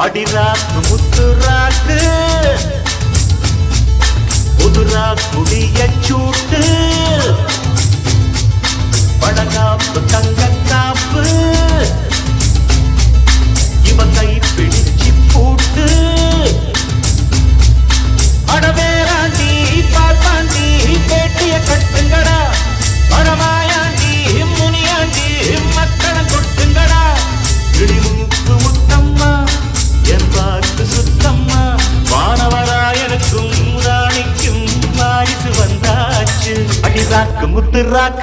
அடிராக்கு முத்துராக்கு புதுரா குடிய சூட்டு படகாப்பு தங்க காப்பு இவன் கை பிடிச்சி பூட்டு அடவேராண்டி பார்ப்பாண்டி பேட்டிய கட்டுங்கடா பரமாயாண்டி முனியாண்டி மக்களம் கொட்டுங்கடா இடிமுக்கு முத்தம்மா என் பார்த்து சுத்தம்மா வானவராயனுக்கும் ராணிக்கும் வாரிசு வந்தாச்சு அடிராக்கு முத்துராக்கு